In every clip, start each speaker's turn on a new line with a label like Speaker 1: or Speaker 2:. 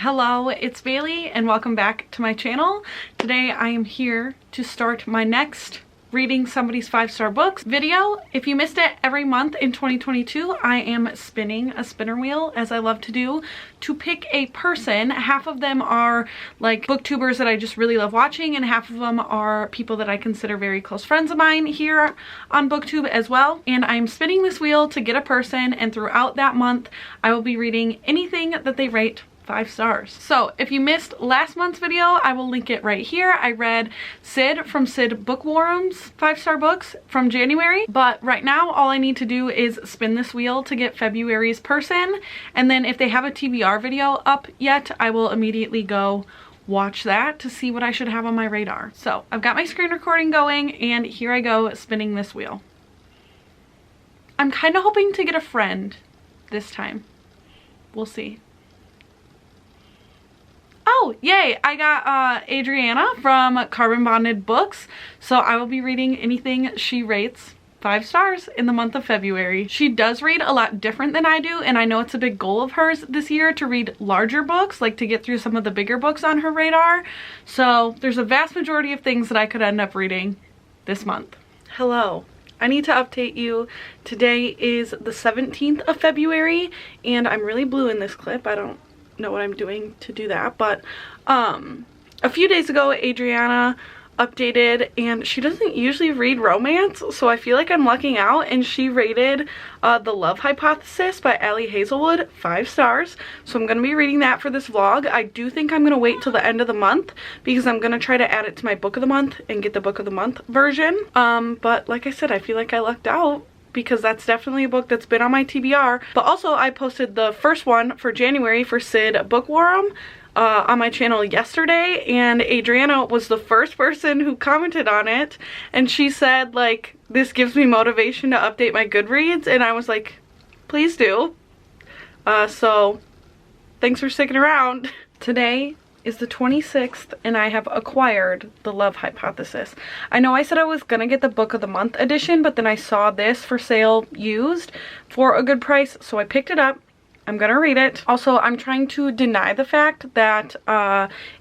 Speaker 1: Hello, it's Bailey and welcome back to my channel. Today I am here to start my next reading somebody's 5-star books video. If you missed it, every month in 2022 I am spinning a spinner wheel, as I love to do, to pick a person. Half of them are like booktubers that I just really love watching, and half of them are people that I consider very close friends of mine here on booktube as well. And I'm spinning this wheel to get a person, and throughout that month I will be reading anything that they rate 5 stars. So if you missed last month's video, I will link it right here. I read Sid from Sid Bookworm's 5-star books from January, but right now all I need to do is spin this wheel to get February's person, and then if they have a TBR video up yet, I will immediately go watch that to see what I should have on my radar. So I've got my screen recording going, and here I go spinning this wheel. I'm kind of hoping to get a friend this time. We'll see. Oh, yay! I got Adriana from Carbon Bonded Books, so I will be reading anything she rates 5 stars in the month of February. She does read a lot different than I do, and I know it's a big goal of hers this year to read larger books, like to get through some of the bigger books on her radar. So there's a vast majority of things that I could end up reading this month. Hello. I need to update you. Today is the 17th of February, and I'm really blue in this clip. I don't know what I'm doing to do that, but a few days ago Adriana updated, and she doesn't usually read romance, so I feel like I'm lucking out, and she rated The Love Hypothesis by Ali Hazelwood 5 stars. So I'm going to be reading that for this vlog. I do think I'm going to wait till the end of the month because I'm going to try to add it to my book of the month and get the book of the month version. But like I said, I feel like I lucked out, because that's definitely a book that's been on my TBR. But also I posted the first one for January for Sid Bookworm on my channel yesterday, and Adriana was the first person who commented on it, and she said, like, this gives me motivation to update my Goodreads, and I was like, please do. So thanks for sticking around. Today is the 26th, and I have acquired The Love Hypothesis. I know I said I was gonna get the book of the month edition, but then I saw this for sale used for a good price, so I picked it up. I'm gonna read it. Also, I'm trying to deny the fact that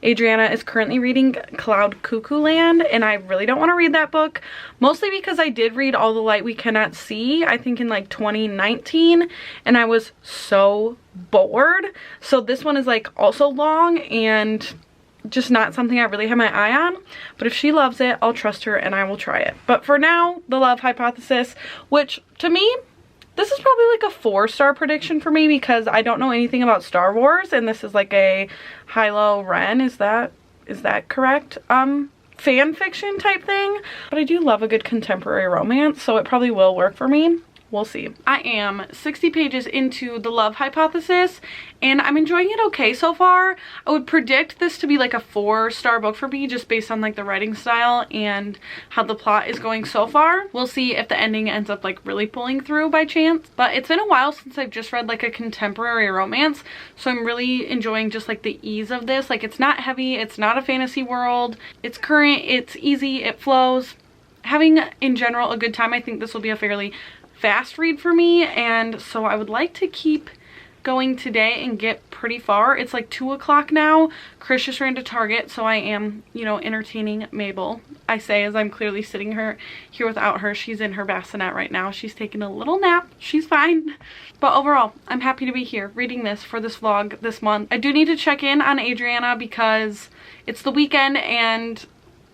Speaker 1: Adriana is currently reading Cloud Cuckoo Land, and I really don't want to read that book, mostly because I did read All the Light We Cannot See, I think in like 2019, and I was so bored. So this one is like also long and just not something I really have my eye on, but if she loves it, I'll trust her and I will try it. But for now, The Love Hypothesis, which to me, this is probably like a 4-star prediction for me because I don't know anything about Star Wars, and this is like a Hilo Ren, is that correct? Fan fiction type thing. But I do love a good contemporary romance, so it probably will work for me. We'll see. I am 60 pages into The Love Hypothesis, and I'm enjoying it okay so far. I would predict this to be like a 4-star book for me, just based on like the writing style and how the plot is going so far. We'll see if the ending ends up like really pulling through by chance. But it's been a while since I've just read like a contemporary romance, so I'm really enjoying just like the ease of this. Like, it's not heavy, it's not a fantasy world, it's current, it's easy, it flows. Having in general a good time. I think this will be a fairly fast read for me, and so I would like to keep going today and get pretty far. It's like 2 o'clock now. Chris just ran to Target, so I am, you know, entertaining Mabel. I say as I'm clearly sitting here without her. She's in her bassinet right now. She's taking a little nap. She's fine. But overall, I'm happy to be here reading this for this vlog this month. I do need to check in on Adriana because it's the weekend, and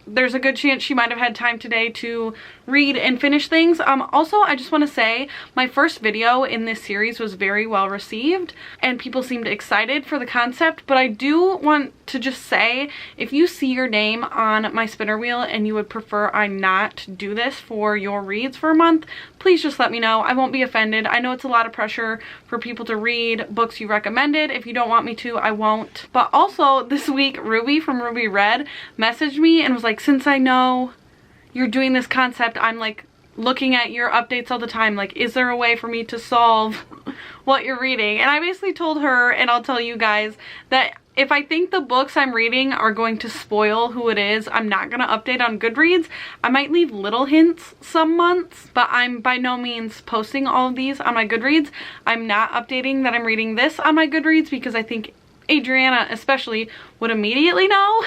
Speaker 1: there's a good chance she might have had time today to read and finish things. Also, I just want to say my first video in this series was very well received and people seemed excited for the concept, but I do want to just say, if you see your name on my spinner wheel and you would prefer I not do this for your reads for a month, please just let me know. I won't be offended. I know it's a lot of pressure for people to read books you recommended. If you don't want me to, I won't. But also this week, Ruby from Ruby Red messaged me and was like, since I know you're doing this concept, I'm like looking at your updates all the time, like, is there a way for me to solve what you're reading? And I basically told her, and I'll tell you guys, that if I think the books I'm reading are going to spoil who it is, I'm not going to update on Goodreads. I might leave little hints some months, but I'm by no means posting all of these on my Goodreads. I'm not updating that I'm reading this on my Goodreads because I think Adriana especially would immediately know.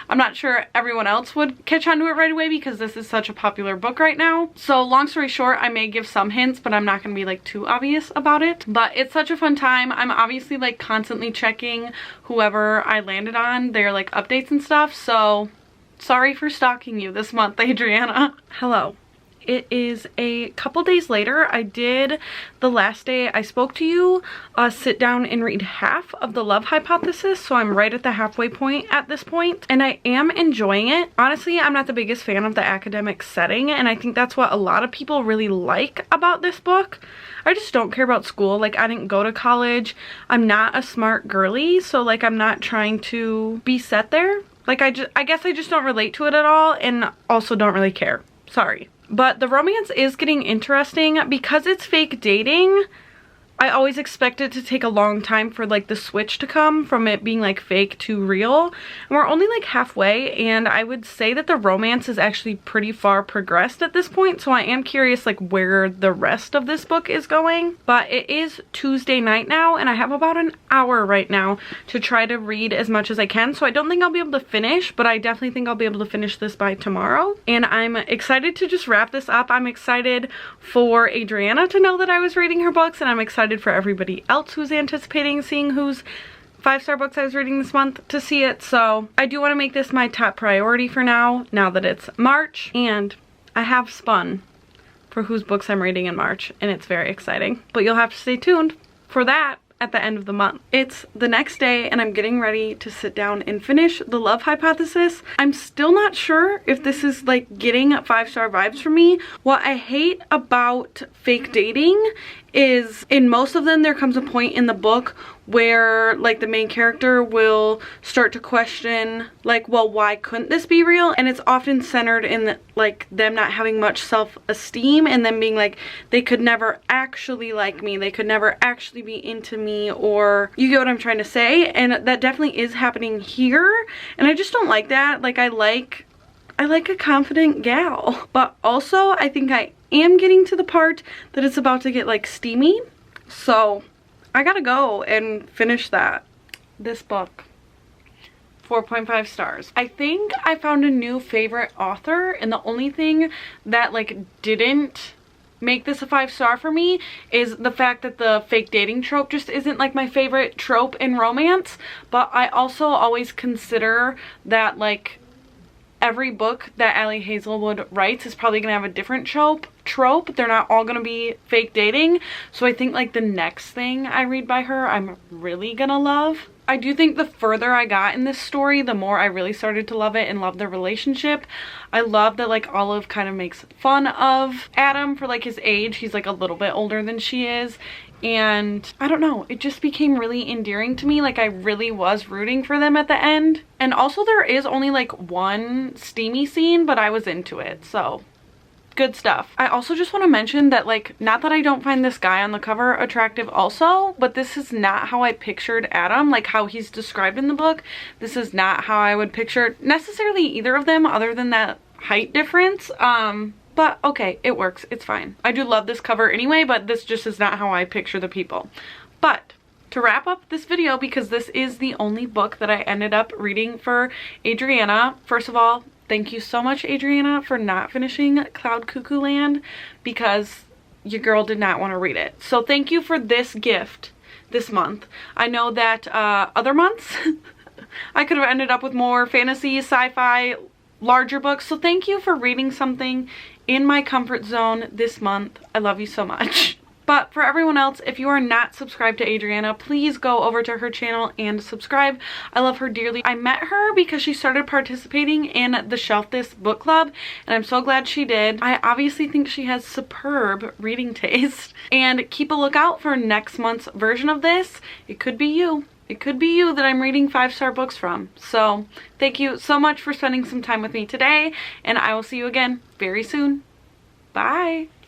Speaker 1: I'm not sure everyone else would catch on to it right away because this is such a popular book right now. So long story short, I may give some hints, but I'm not going to be like too obvious about it. But it's such a fun time. I'm obviously like constantly checking whoever I landed on, their like updates and stuff. So sorry for stalking you this month, Adriana. Hello. It is a couple days later. I did, the last day I spoke to you, sit down and read half of The Love Hypothesis, so I'm right at the halfway point at this point, and I am enjoying it. Honestly, I'm not the biggest fan of the academic setting, and I think that's what a lot of people really like about this book. I just don't care about school. Like, I didn't go to college. I'm not a smart girly, so like I'm not trying to be set there. Like, I guess I just don't relate to it at all, and also don't really care. Sorry. But the romance is getting interesting because it's fake dating. I always expect it to take a long time for like the switch to come from it being like fake to real. And we're only like halfway, and I would say that the romance is actually pretty far progressed at this point. So I am curious like where the rest of this book is going. But it is Tuesday night now, and I have about an hour right now to try to read as much as I can. So I don't think I'll be able to finish, but I definitely think I'll be able to finish this by tomorrow. And I'm excited to just wrap this up. I'm excited for Adriana to know that I was reading her books, and I'm excited for everybody else who's anticipating seeing whose 5-star books I was reading this month to see it. So I do want to make this my top priority for now that it's March, and I have spun for whose books I'm reading in March, and it's very exciting. But you'll have to stay tuned for that at the end of the month. It's the next day, and I'm getting ready to sit down and finish The Love Hypothesis. I'm still not sure if this is like getting 5-star vibes for me. What I hate about fake dating is in most of them there comes a point in the book where like the main character will start to question like, well, why couldn't this be real? And it's often centered in like them not having much self-esteem, and them being like, they could never actually like me, they could never actually be into me, or you get what I'm trying to say. And that definitely is happening here, and I just don't like that. Like, I like a confident gal. But also I think I am getting to the part that it's about to get like steamy, so I gotta go and finish this book. 4.5 stars. I think I found a new favorite author, and the only thing that like didn't make this a 5-star for me is the fact that the fake dating trope just isn't like my favorite trope in romance. But I also always consider that like every book that Allie Hazelwood writes is probably gonna have a different trope. They're not all gonna be fake dating. So I think like the next thing I read by her, I'm really gonna love. I do think the further I got in this story, the more I really started to love it and love the relationship. I love that like Olive kind of makes fun of Adam for like his age. He's like a little bit older than she is. And I don't know, it just became really endearing to me. Like, I really was rooting for them at the end. And also there is only like one steamy scene, but I was into it, so good stuff. I also just want to mention that like, not that I don't find this guy on the cover attractive also, but this is not how I pictured Adam, like how he's described in the book. This is not how I would picture necessarily either of them, other than that height difference. But okay, it works, it's fine. I do love this cover anyway, but this just is not how I picture the people. But to wrap up this video, because this is the only book that I ended up reading for Adriana, first of all, thank you so much, Adriana, for not finishing Cloud Cuckoo Land, because your girl did not want to read it. So thank you for this gift this month. I know that other months I could have ended up with more fantasy, sci-fi, larger books. So thank you for reading something in my comfort zone this month. I love you so much. But for everyone else, if you are not subscribed to Adriana, please go over to her channel and subscribe. I love her dearly. I met her because she started participating in the Shelf This book club, and I'm so glad she did. I obviously think she has superb reading taste. And keep a lookout for next month's version of this. It could be you. It could be you that I'm reading 5-star books from. So thank you so much for spending some time with me today, and I will see you again very soon. Bye.